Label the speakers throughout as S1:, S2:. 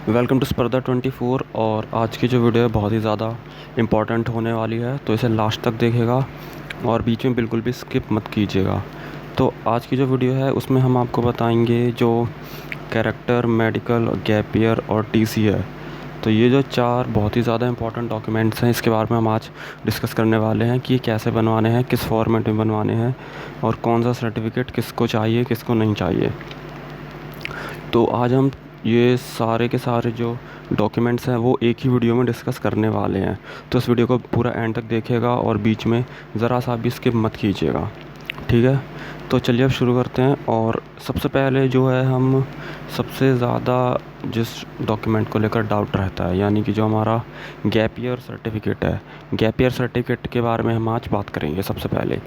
S1: Welcome to स्पर्धा 24। और आज की जो वीडियो है बहुत ही ज़्यादा इम्पॉर्टेंट होने वाली है, तो इसे लास्ट तक देखिएगा और बीच में बिल्कुल भी स्किप मत कीजिएगा। तो आज की जो वीडियो है उसमें हम आपको बताएंगे जो कैरेक्टर, मेडिकल, गैप ईयर और टीसी है। तो ये जो चार बहुत ही ज़्यादा इंपॉर्टेंट डॉक्यूमेंट्स हैं, इसके बारे में हम आज डिस्कस करने वाले हैं कि ये कैसे बनवाने हैं, किस फॉर्मेट में बनवाने हैं और कौन सा सर्टिफिकेट किसको चाहिए, किसको नहीं चाहिए। तो आज हम ये सारे के सारे जो डॉक्यूमेंट्स हैं वो एक ही वीडियो में डिस्कस करने वाले हैं। तो इस वीडियो को पूरा एंड तक देखिएगा और बीच में ज़रा सा भी स्किप मत कीजिएगा, ठीक है। तो चलिए अब शुरू करते हैं। और सबसे पहले जो है, हम सबसे ज़्यादा जिस डॉक्यूमेंट को लेकर डाउट रहता है, यानी कि जो हमारा गैप ईयर सर्टिफिकेट है, गैप ईयर सर्टिफिकेट के बारे में हम आज बात करेंगे सबसे पहले।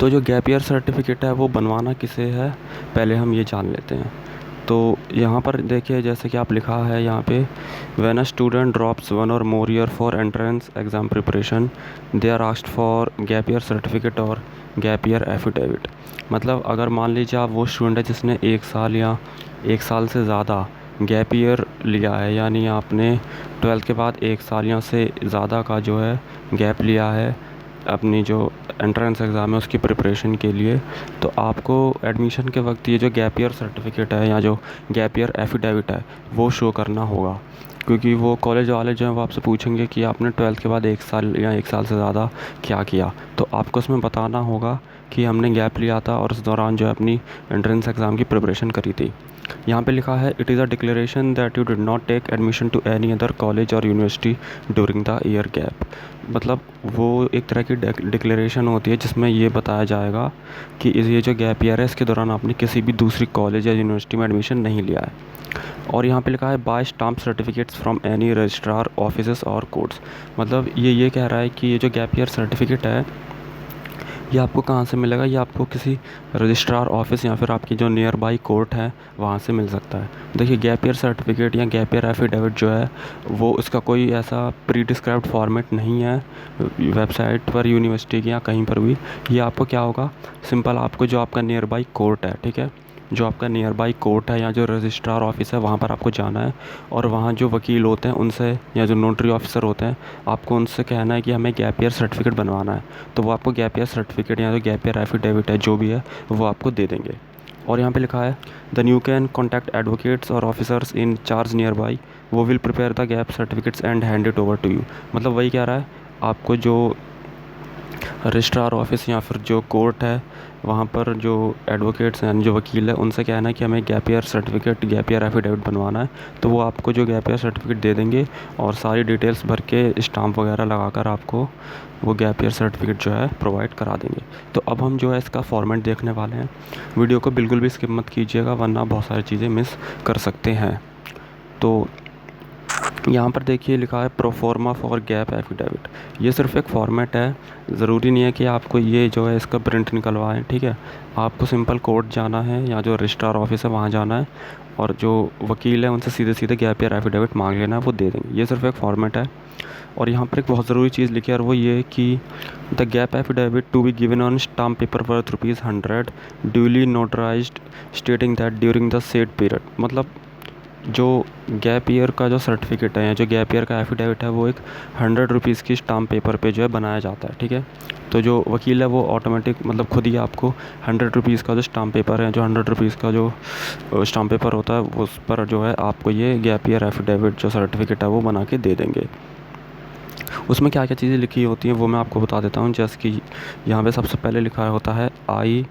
S1: तो जो गैप ईयर सर्टिफिकेट है वो बनवाना किसे है, पहले हम ये जान लेते हैं। तो यहाँ पर देखिए, जैसे कि आप लिखा है यहाँ पे, व्हेन अ स्टूडेंट ड्रॉप्स 1 और more year for entrance exam preparation they are asked for gap year certificate और गैप ईयर एफिडेविट। मतलब अगर मान लीजिए आप वो स्टूडेंट है जिसने 1 साल या 1 साल से ज़्यादा गैप ईयर लिया है, यानी आपने 12th के बाद 1 साल या से ज़्यादा का जो है गैप लिया है अपनी जो एंट्रेंस एग्ज़ाम है उसकी प्रिपरेशन के लिए, तो आपको एडमिशन के वक्त ये जो गैप ईयर सर्टिफिकेट है या जो गैप ईयर एफिडेविट है वो शो करना होगा। क्योंकि वो कॉलेज वाले जो हैं वो आपसे पूछेंगे कि आपने 12th के बाद 1 साल या 1 साल से ज़्यादा क्या किया, तो आपको उसमें बताना होगा कि हमने गैप लिया था और उस दौरान जो है अपनी एंट्रेंस एग्ज़ाम की प्रिपरेशन करी थी। यहाँ पे लिखा है, it is a declaration that you did not take admission to any other college और university during the year gap. मतलब वो एक तरह की डिक्लेरेशन होती है जिसमें ये बताया जाएगा कि ये जो गैप ईयर है इसके दौरान आपने किसी भी दूसरी कॉलेज या यूनिवर्सिटी में एडमिशन नहीं लिया है। और यहाँ पे लिखा है, by stamp certificates from any registrar offices और कोर्ट्स। मतलब ये कह रहा है कि ये जो गैप ईयर सर्टिफिकेट है ये आपको कहाँ से मिलेगा, ये आपको किसी रजिस्ट्रार ऑफिस या फिर आपकी जो नियर बाई कोर्ट है वहाँ से मिल सकता है। देखिए, गैप ईयर सर्टिफिकेट या गैप ईयर एफिडेविट जो है वो इसका कोई ऐसा प्री डिस्क्राइब्ड फॉर्मेट नहीं है वेबसाइट पर, यूनिवर्सिटी की या कहीं पर भी। ये आपको क्या होगा, सिंपल आपको जो आपका नियर बाई कोर्ट है, ठीक है, जो आपका नियर बाई कोर्ट है या जो रजिस्ट्रार ऑफिस है वहाँ पर आपको जाना है और वहाँ जो वकील होते हैं उनसे या जो नोटरी ऑफिसर होते हैं आपको उनसे कहना है कि हमें गैप ईयर सर्टिफिकेट बनवाना है। तो वो आपको गैप ईयर सर्टिफिकेट या जो गैप ईयर एफिडेविट है जो भी है वो आपको दे देंगे। और यहाँ पे लिखा है, then you can contact advocates और officers in charge nearby, वो will prepare the gap certificates and hand it over to you. मतलब वही कह रहा है, आपको जो रजिस्ट्रार ऑफिस या फिर जो कोर्ट है वहाँ पर जो एडवोकेट्स हैं, जो वकील है, उनसे कहना है कि हमें gap year certificate, gap year affidavit बनवाना है। तो वो आपको जो गैप ईयर सर्टिफिकेट दे देंगे और सारी डिटेल्स भर के स्टाम्प वगैरह लगाकर आपको वो गैप ईयर सर्टिफिकेट जो है प्रोवाइड करा देंगे। तो अब हम जो है इसका फॉर्मेट देखने वाले हैं। वीडियो को बिल्कुल भी स्किप मत कीजिएगा वरना बहुत सारी चीज़ें मिस कर सकते हैं। तो यहाँ पर देखिए लिखा है, प्रोफॉर्मा फॉर गैप एफिडेविट। ये सिर्फ एक फॉर्मेट है, ज़रूरी नहीं है कि आपको ये जो है इसका प्रिंट निकलवाएं, ठीक है। आपको सिंपल कोर्ट जाना है या जो रजिस्ट्रार ऑफिस है वहाँ जाना है और जो वकील है उनसे सीधे सीधे गैप ईयर एफिडेविट मांग लेना है, वो दे देंगे। ये सिर्फ एक फॉर्मेट है। और यहाँ पर एक बहुत ज़रूरी चीज़ लिखी है और वो ये कि the gap affidavit to be given on stamp paper worth ₹100 duly notarized stating that during the said period. मतलब जो गैप ईयर का जो सर्टिफिकेट है या जो गैप ईयर का एफिडेविट है वो एक ₹100 की स्टाम्प पेपर पे जो है बनाया जाता है, ठीक है। तो जो वकील है वो ऑटोमेटिक मतलब खुद ही आपको ₹100 का जो स्टाम्प पेपर है, जो ₹100 का जो स्टाम्प पेपर होता है उस पर जो है आपको ये गैप ईयर एफिडेविट जो सर्टिफिकेट है वो बना के दे देंगे। उसमें क्या क्या चीज़ें लिखी होती हैं वो मैं आपको बता देता हूँ। जैसे कि यहाँ पे सबसे पहले लिखा होता है आई,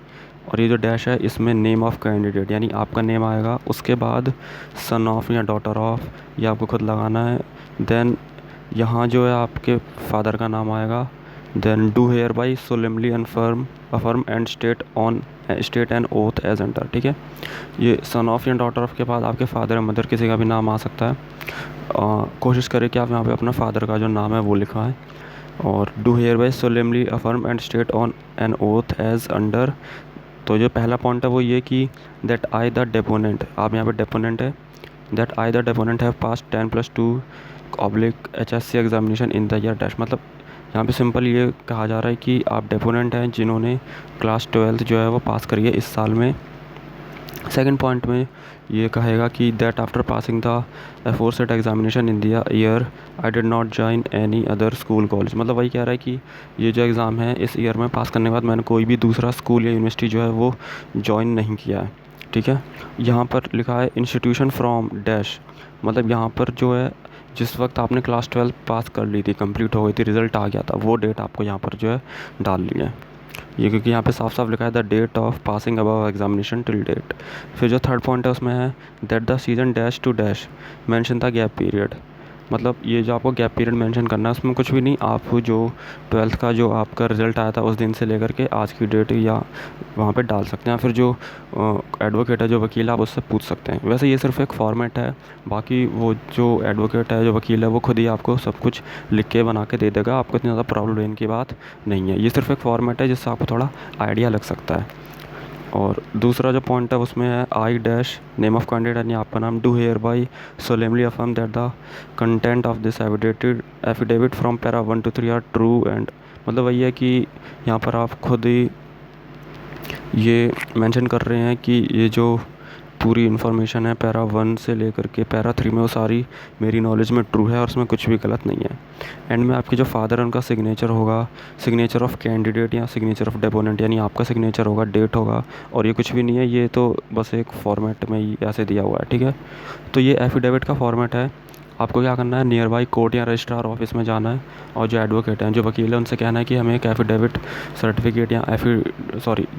S1: और ये जो डैश है इसमें नेम ऑफ़ कैंडिडेट यानी आपका नेम आएगा, उसके बाद सन ऑफ या डॉटर ऑफ ये आपको खुद लगाना है। देन यहाँ जो है आपके फादर का नाम आएगा। Then do hereby solemnly affirm and state and oath as under, ठीक है। ये सन ऑफ या डॉटर ऑफ के बाद आपके फादर या मदर किसी का भी नाम आ सकता है। कोशिश करें कि आप यहाँ पे अपना फादर का जो नाम है वो लिखा है। और do hereby solemnly affirm and state on an oath as under. तो जो पहला पॉइंट है वो ये कि दैट आई द डेपोनेंट, आप यहाँ पे डेपोनेंट है, that I the deponent have pass 10+2 HSC examination in the year dash. मतलब यहाँ पे सिंपल ये कहा जा रहा है कि आप डेपोनेंट हैं जिन्होंने क्लास 12th जो है वो पास करी है इस साल में। सेकंड पॉइंट में ये कहेगा कि that after passing the aforesaid examination in the year I did not join any other school college. मतलब वही कह रहा है कि ये जो एग्ज़ाम है इस ईयर में पास करने के बाद मैंने कोई भी दूसरा स्कूल या यूनिवर्सिटी जो है वो ज्वाइन नहीं किया है। ठीक है, यहाँ पर लिखा है इंस्टीट्यूशन फ्रॉम डैश। मतलब यहाँ पर जो है जिस वक्त आपने क्लास 12 पास कर ली थी, कंप्लीट हो गई थी, रिज़ल्ट आ गया था, वो डेट आपको यहाँ पर जो है डालनी है ये, क्योंकि यहाँ पे साफ साफ लिखा है the date of passing above examination till date. फिर जो थर्ड पॉइंट है उसमें है that the season dash to dash mention the gap period. मतलब ये जो आपको गैप पीरियड मेंशन करना है उसमें कुछ भी नहीं, आप जो 12th का जो आपका रिज़ल्ट आया था उस दिन से लेकर के आज की डेट या वहाँ पे डाल सकते हैं। फिर जो एडवोकेट है, जो वकील है, आप उससे पूछ सकते हैं। वैसे ये सिर्फ एक फॉर्मेट है, बाकी वो जो एडवोकेट है, जो वकील है, वो खुद ही आपको सब कुछ लिख के बना के दे देगा, आपको इतनी ज़्यादा प्रॉब्लम लेने की बात नहीं है। ये सिर्फ एक फॉर्मेट है जिससे आपको थोड़ा आइडिया लग सकता है। और दूसरा जो पॉइंट है उसमें है I dash name of candidate, यानी आपका नाम, do hereby solemnly affirm that the content of this affidavit from para 1 to 3 are true and. मतलब वही है कि यहाँ पर आप खुद ही ये मेंशन कर रहे हैं कि ये जो पूरी इन्फॉर्मेशन है पैरा 1 से लेकर के पैरा 3 में, वो सारी मेरी नॉलेज में ट्रू है और उसमें कुछ भी गलत नहीं है। एंड में आपके जो फादर है उनका सिग्नेचर होगा, सिग्नेचर ऑफ कैंडिडेट या सिग्नेचर ऑफ डेपोनेंट, यानी आपका सिग्नेचर होगा, डेट होगा, और ये कुछ भी नहीं है, ये तो बस एक फॉर्मेट में ही ऐसे दिया हुआ है। ठीक है, तो ये एफिडेविट का फॉर्मेट है। आपको क्या करना है, नियर बाई कोर्ट या रजिस्ट्रार ऑफिस में जाना है और जो एडवोकेट हैं, जो वकील है, उनसे कहना है कि हमें एक एफिडेविट सर्टिफिकेट या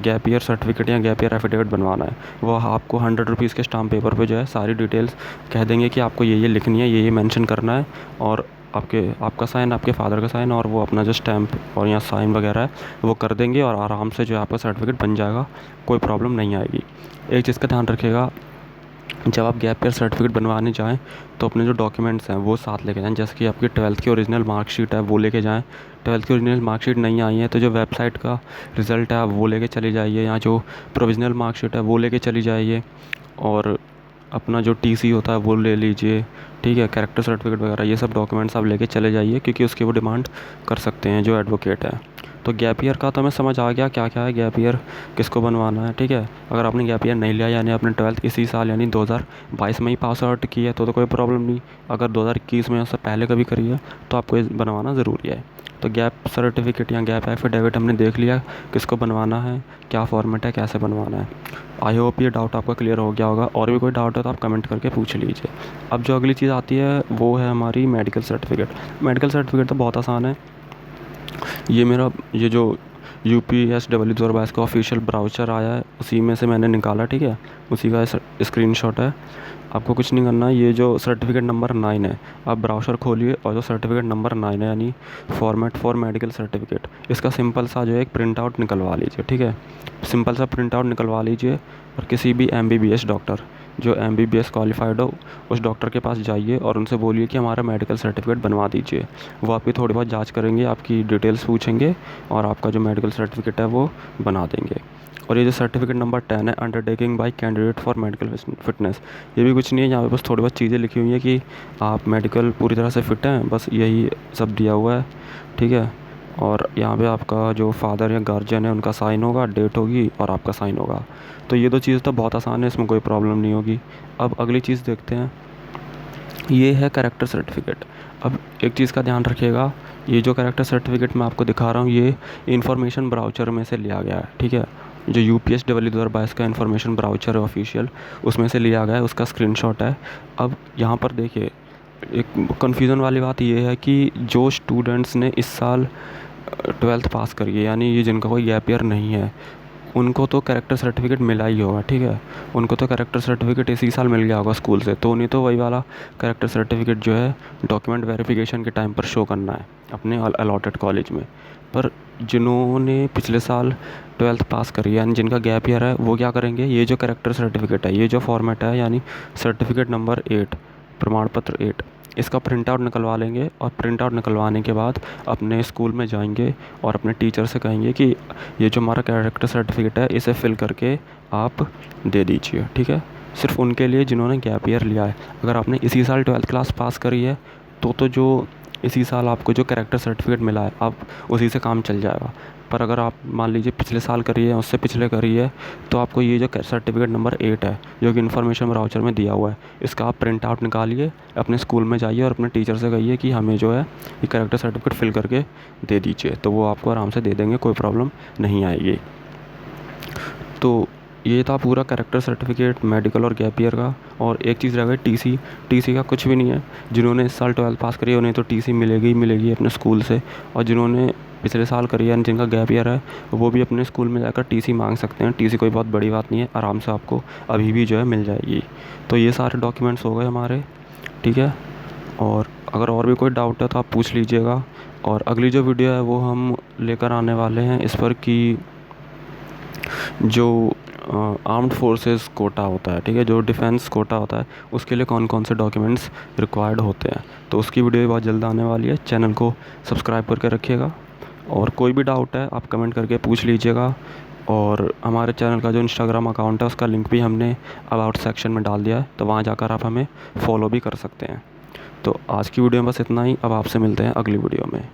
S1: गैप ईयर सर्टिफिकेट या गैप ईयर एफिडेविट बनवाना है। वो आपको 100 रुपीज़ के स्टाम्प पेपर पे जो है सारी डिटेल्स कह देंगे कि आपको ये लिखनी है, ये मेंशन करना है, और आपका साइन, आपके फादर का साइन, और वो अपना जो स्टैम्प और यहाँ साइन वगैरह है वो कर देंगे, और आराम से जो है आपका सर्टिफिकेट बन जाएगा, कोई प्रॉब्लम नहीं आएगी। एक चीज़ का ध्यान रखिएगा, जब आप गैप ईयर सर्टिफिकेट बनवाने जाएँ तो अपने जो डॉक्यूमेंट्स हैं वो साथ लेके जाएँ। जैसे कि आपकी 12th की ओरिजिनल मार्कशीट है वो लेके जाएँ। 12th की ओरिजिनल मार्कशीट नहीं आई है तो जो वेबसाइट का रिज़ल्ट है आप वो लेके चले जाइए, या जो प्रोविज़नल मार्कशीट है वो लेके चली जाइए, और अपना जो टीसी होता है वो ले लीजिए। ठीक है, कैरेक्टर सर्टिफिकेट वगैरह ये सब डॉक्यूमेंट्स आप लेके चले जाइए, क्योंकि उसकी वो डिमांड कर सकते हैं जो एडवोकेट है। तो गैप ईयर का तो हमें समझ आ गया क्या क्या है, गैप ईयर किसको बनवाना है। ठीक है, अगर आपने गैप ईयर नहीं लिया, यानी आपने 12th इसी साल यानी 2022 में ही पास आउट की है, तो कोई प्रॉब्लम नहीं। अगर 2021 में उससे पहले कभी करी है तो आपको ये बनवाना ज़रूरी है। तो गैप सर्टिफिकेट या गैप एफिडेविट हमने देख लिया किसको बनवाना है, क्या फॉर्मेट है, कैसे बनवाना है। आई होप ये डाउट आपका क्लियर हो गया होगा। और भी कोई डाउट है तो आप कमेंट करके पूछ लीजिए। अब जो अगली चीज़ आती है वो है हमारी मेडिकल सर्टिफिकेट। मेडिकल सर्टिफिकेट तो बहुत आसान है। ये जो UPSW2022 का ऑफिशियल ब्राउचर आया है उसी में से मैंने निकाला। ठीक है, उसी का स्क्रीनशॉट है। आपको कुछ नहीं करना, ये जो सर्टिफिकेट नंबर 9 है, आप ब्राउज़र खोलिए और जो सर्टिफिकेट नंबर 9 है यानी फॉर्मेट फॉर मेडिकल सर्टिफिकेट, इसका सिंपल सा जो है एक प्रिंट आउट निकलवा लीजिए। ठीक है, सिंपल सा प्रिंट आउट निकलवा लीजिए और किसी भी MBBS डॉक्टर जो MBBS क्वालिफाइड हो उस डॉक्टर के पास जाइए और उनसे बोलिए कि हमारा मेडिकल सर्टिफिकेट बनवा दीजिए। वो आपकी थोड़ी बहुत जांच करेंगे, आपकी डिटेल्स पूछेंगे और आपका जो मेडिकल सर्टिफिकेट है वो बना देंगे। और ये जो सर्टिफिकेट नंबर 10 है, undertaking bye candidate for medical fitness, ये भी कुछ नहीं है, यहाँ पे बस थोड़ी बहुत चीज़ें लिखी हुई हैं कि आप मेडिकल पूरी तरह से फिट हैं, बस यही सब दिया हुआ है। ठीक है, और यहाँ पे आपका जो फादर या गार्जियन है उनका साइन होगा, डेट होगी और आपका साइन होगा। तो ये दो चीज़ तो बहुत आसान है, इसमें कोई प्रॉब्लम नहीं होगी। अब अगली चीज़ देखते हैं, ये है कैरेक्टर सर्टिफिकेट। अब एक चीज़ का ध्यान रखिएगा, ये जो कैरेक्टर सर्टिफिकेट मैं आपको दिखा रहा हूँ ये इन्फॉर्मेशन ब्राउचर में से लिया गया है। ठीक है, जो UPSW 2022 का इन्फॉर्मेशन ब्राउचर है ऑफिशियल, उसमें से लिया गया है, उसका स्क्रीनशॉट है। अब यहाँ पर देखिए, एक कन्फ्यूज़न वाली बात ये है कि जो स्टूडेंट्स ने इस साल 12th पास करी है, यानी ये जिनका कोई गैप ईयर नहीं है, उनको तो कैरेक्टर सर्टिफिकेट मिला ही होगा। ठीक है, उनको तो कैरेक्टर सर्टिफिकेट इसी साल मिल गया होगा स्कूल से, तो उन्हें तो वही वाला कैरेक्टर सर्टिफिकेट जो है डॉक्यूमेंट वेरिफिकेशन के टाइम पर शो करना है अपने अलॉटेड कॉलेज में। पर जिन्होंने पिछले साल 12th पास करी है, यानी जिनका गैप ईयर है, वो क्या करेंगे, ये जो कैरेक्टर सर्टिफिकेट है, ये जो फॉर्मेट है, यानी सर्टिफिकेट नंबर 8, प्रमाण पत्र 8, इसका प्रिंट आउट निकलवा लेंगे और प्रिंट आउट निकलवाने के बाद अपने स्कूल में जाएंगे और अपने टीचर से कहेंगे कि ये जो हमारा कैरेक्टर सर्टिफिकेट है इसे फिल करके आप दे दीजिए। ठीक है, सिर्फ उनके लिए जिन्होंने गैप ईयर लिया है। अगर आपने इसी साल 12th क्लास पास करी है तो जो इसी साल आपको जो कैरेक्टर सर्टिफिकेट मिला है आप उसी से काम चल जाएगा। पर अगर आप मान लीजिए पिछले साल करी है, उससे पिछले करी है, तो आपको ये जो सर्टिफिकेट नंबर 8 है जो कि इन्फॉर्मेशन ब्राउचर में दिया हुआ है, इसका आप प्रिंट आउट निकालिए, अपने स्कूल में जाइए और अपने टीचर से कहिए कि हमें जो है ये कैरेक्टर सर्टिफिकेट फिल करके दे दीजिए, तो वो आपको आराम से दे देंगे, कोई प्रॉब्लम नहीं आएगी। तो ये था पूरा कैरेक्टर सर्टिफिकेट, मेडिकल और गैप ईयर का। और एक चीज़ रह गई टीसी का कुछ भी नहीं है। जिन्होंने इस साल 12th पास करी है उन्हें तो टीसी मिलेगी ही मिलेगी अपने स्कूल से, और जिन्होंने पिछले साल करी है, जिनका गैप ईयर है, वो भी अपने स्कूल में जाकर टीसी मांग सकते हैं। टीसी कोई बहुत बड़ी बात नहीं है, आराम से आपको अभी भी जो है मिल जाएगी। तो ये सारे डॉक्यूमेंट्स हो गए हमारे, ठीक है। और अगर और भी कोई डाउट है तो आप पूछ लीजिएगा। और अगली जो वीडियो है वो हम लेकर आने वाले हैं इस पर कि जो आर्म्ड फोर्सेस कोटा होता है, ठीक है, जो डिफेंस कोटा होता है, उसके लिए कौन कौन से डॉक्यूमेंट्स रिक्वायर्ड होते हैं, तो उसकी वीडियो बहुत जल्द आने वाली है। चैनल को सब्सक्राइब करके रखिएगा, और कोई भी डाउट है आप कमेंट करके पूछ लीजिएगा। और हमारे चैनल का जो इंस्टाग्राम अकाउंट है उसका लिंक भी हमने अबाउट सेक्शन में डाल दिया है, तो वहाँ जाकर आप हमें फॉलो भी कर सकते हैं। तो आज की वीडियो में बस इतना ही। अब आपसे मिलते हैं अगली वीडियो में।